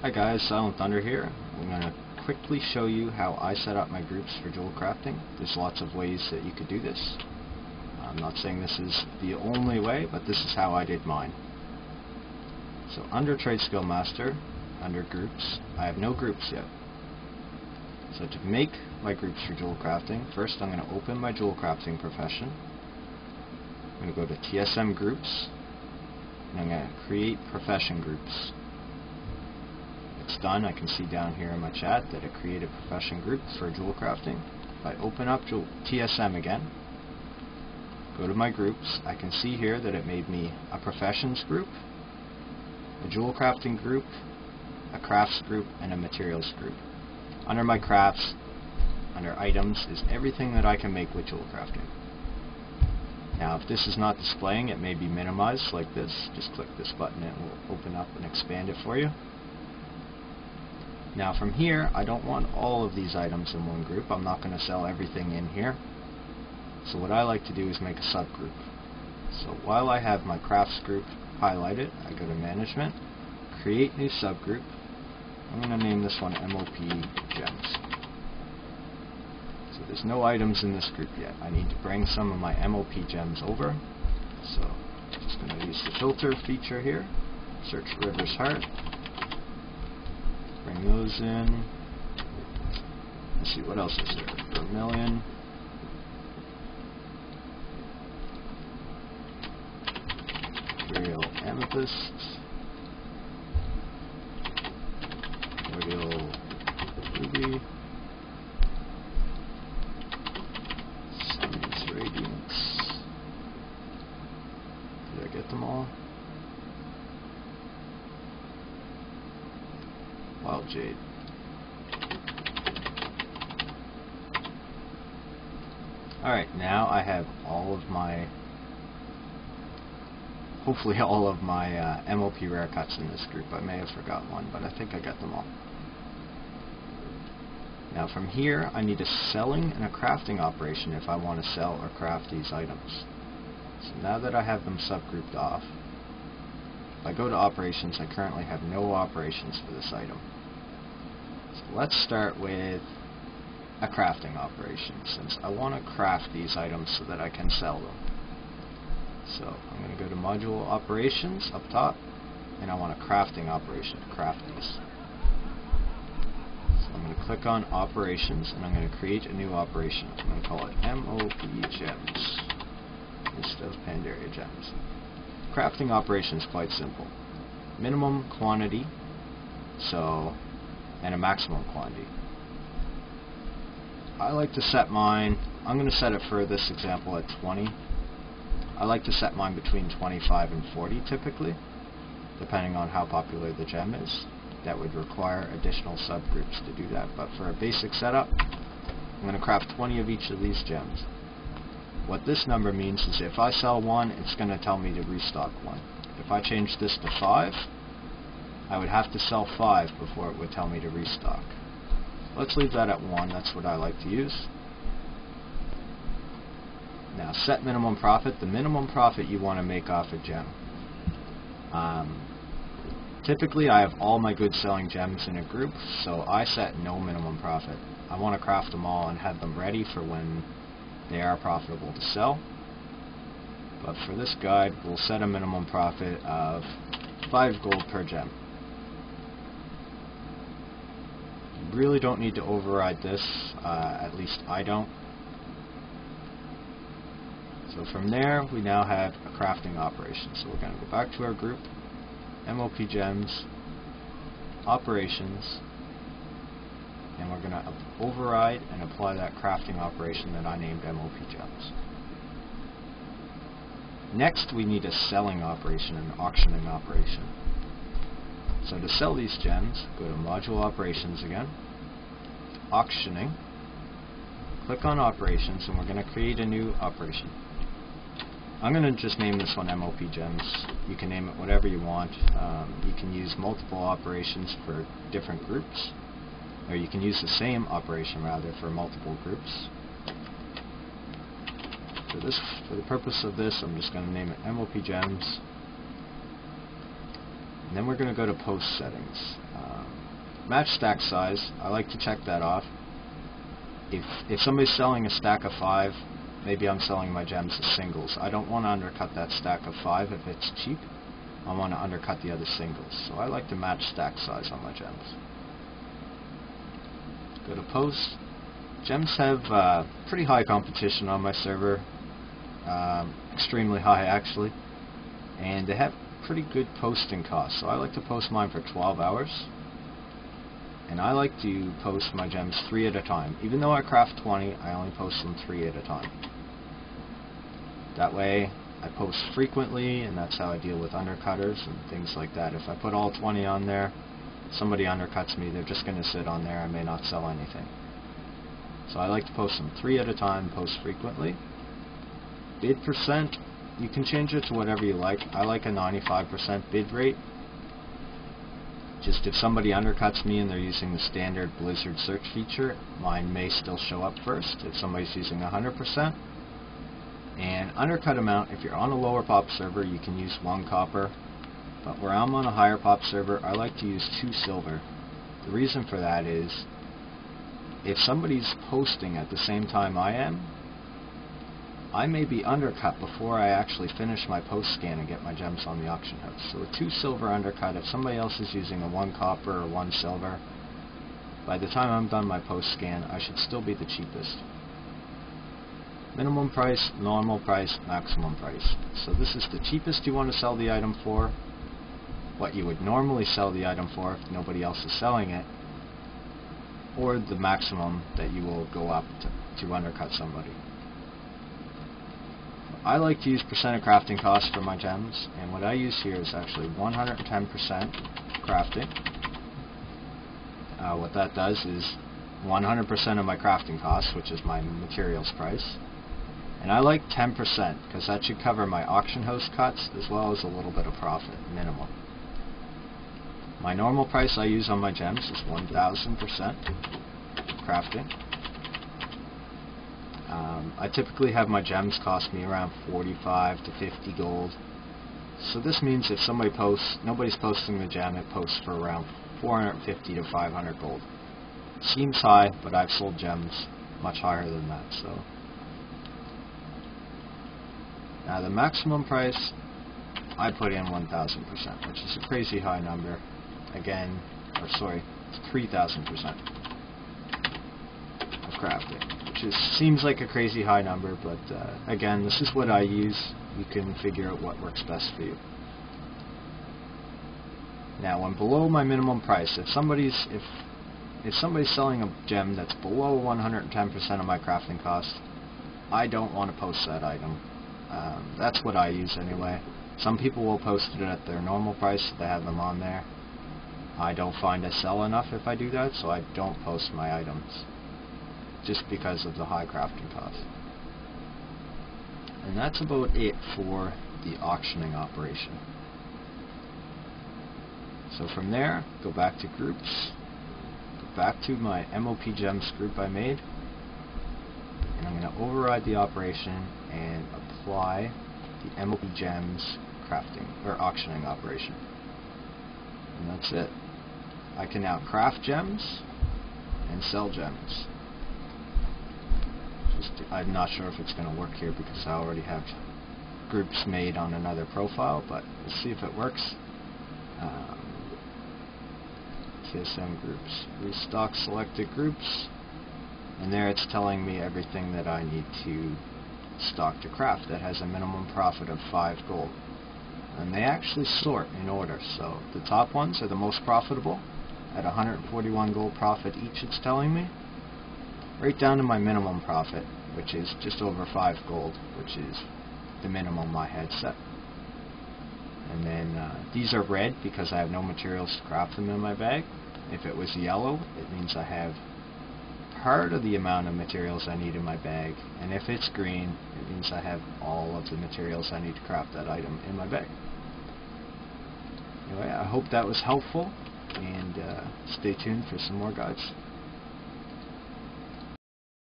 Hi guys, Silenthunder here. I'm going to quickly show you how I set up my groups for Jewelcrafting. There's lots of ways that you could do this. I'm not saying this is the only way, but this is how I did mine. So under Trade Skill Master, under Groups, I have no groups yet. So to make my groups for Jewelcrafting, first I'm going to open my Jewelcrafting profession. I'm going to go to TSM Groups, and I'm going to create profession groups. It's done. I can see down here in my chat that it created profession group for Jewelcrafting. If I open up TSM again, go to my groups, I can see here that it made me a professions group, a Jewelcrafting group, a crafts group, and a materials group. Under my crafts, under items, is everything that I can make with Jewelcrafting. Now if this is not displaying, it may be minimized like this. Just click this button and it will open up and expand it for you. Now from here, I don't want all of these items in one group. I'm not going to sell everything in here. So what I like to do is make a subgroup. So while I have my crafts group highlighted, I go to Management, Create New Subgroup. I'm going to name this one MoP Gems. So there's no items in this group yet. I need to bring some of my MoP Gems over. So I'm just going to use the filter feature here. Search River's Heart. Bring those in. Let's see what else is there. Vermilion. Imperial Amethyst. Royal Ruby. Sun's Radiance. Did I get them all? Wild Jade. Alright, now I have all of my, hopefully all of my MoP rare cuts in this group. I may have forgot one, but I think I got them all. Now from here, I need a selling and a crafting operation if I want to sell or craft these items. So now that I have them subgrouped off, if I go to operations, I currently have no operations for this item. So let's start with a crafting operation, since I want to craft these items so that I can sell them. So I'm going to go to Module Operations up top, and I want a crafting operation to craft these. So I'm going to click on Operations, and I'm going to create a new operation. I'm going to call it MoP Gems instead of Pandaria Gems. Crafting operation is quite simple. Minimum quantity, and a maximum quantity. I like to set mine, I'm going to set it for this example at 20. I like to set mine between 25 and 40 typically, depending on how popular the gem is. That would require additional subgroups to do that, but for a basic setup, I'm going to craft 20 of each of these gems. What this number means is if I sell one, it's going to tell me to restock one. If I change this to 5, I would have to sell 5 before it would tell me to restock. Let's leave that at 1, that's what I like to use. Now set minimum profit, the minimum profit you want to make off a gem. Typically I have all my good selling gems in a group, so I set no minimum profit. I want to craft them all and have them ready for when they are profitable to sell. But for this guide, we'll set a minimum profit of 5 gold per gem. You really don't need to override this, at least I don't. So from there, we now have a crafting operation. So we're going to go back to our group, MoP Gems, Operations, and we're going to override and apply that crafting operation that I named MoP Gems. Next, we need a selling operation, an auctioning operation. So to sell these gems, go to Module Operations again, Auctioning, click on Operations, and we're going to create a new operation. I'm going to just name this one MoP Gems. You can name it whatever you want. You can use multiple operations for different groups, or you can use the same operation rather for multiple groups. For the purpose of this, I'm just going to name it MoP Gems. And then we're going to go to post settings. match stack size, I like to check that off. If somebody's selling a stack of 5, maybe I'm selling my gems as singles. I don't want to undercut that stack of 5 if it's cheap. I want to undercut the other singles. So I like to match stack size on my gems. Go to post. Gems have pretty high competition on my server. Extremely high actually. And they have pretty good posting costs. So I like to post mine for 12 hours. And I like to post my gems 3 at a time. Even though I craft 20, I only post them 3 at a time. That way, I post frequently, and that's how I deal with undercutters and things like that. If I put all 20 on there, somebody undercuts me, they're just going to sit on there, I may not sell anything. So I like to post them 3 at a time, post frequently. Bid percent, you can change it to whatever you like. I like a 95% bid rate. Just if somebody undercuts me and they're using the standard Blizzard search feature, mine may still show up first if somebody's using 100%. And undercut amount, if you're on a lower pop server, you can use 1 copper. But where I'm on a higher pop server, I like to use 2 silver. The reason for that is, if somebody's posting at the same time I am, I may be undercut before I actually finish my post scan and get my gems on the auction house. So a 2 silver undercut, if somebody else is using a 1 copper or 1 silver, by the time I'm done my post scan, I should still be the cheapest. Minimum price, normal price, maximum price. So this is the cheapest you want to sell the item for, what you would normally sell the item for if nobody else is selling it, or the maximum that you will go up to undercut somebody. I like to use percent of crafting costs for my gems, and what I use here is actually 110% crafting. What that does is 100% of my crafting costs, which is my materials price, and I like 10% because that should cover my auction house cuts as well as a little bit of profit, minimum. My normal price I use on my gems is 1000% crafting. I typically have my gems cost me around 45 to 50 gold. So this means if somebody posts, nobody's posting the gem, it posts for around 450 to 500 gold. Seems high, but I've sold gems much higher than that. So now the maximum price, I put in 1000%, which is a crazy high number. Again, or sorry, 3000% of crafting. Seems like a crazy high number, but again, this is what I use. You can figure out what works best for you. Now, when below my minimum price, if somebody's selling a gem that's below 110% of my crafting cost, I don't want to post that item. That's what I use anyway. Some people will post it at their normal price if they have them on there. I don't find I sell enough if I do that, so I don't post my items, just because of the high crafting cost. And that's about it for the auctioning operation. So from there, go back to groups, go back to my MoP gems group I made, and I'm going to override the operation and apply the MoP gems crafting or auctioning operation. And that's it. I can now craft gems and sell gems. I'm not sure if it's going to work here because I already have groups made on another profile, but we'll see if it works. TSM groups, restock selected groups, and there it's telling me everything that I need to stock to craft that has a minimum profit of 5 gold. And they actually sort in order, so the top ones are the most profitable at 141 gold profit each, it's telling me, right down to my minimum profit, which is just over 5 gold, which is the minimum I had set. And then these are red because I have no materials to craft them in my bag. If it was yellow, it means I have part of the amount of materials I need in my bag, and if it's green, it means I have all of the materials I need to craft that item in my bag. Anyway, I hope that was helpful, and stay tuned for some more guides.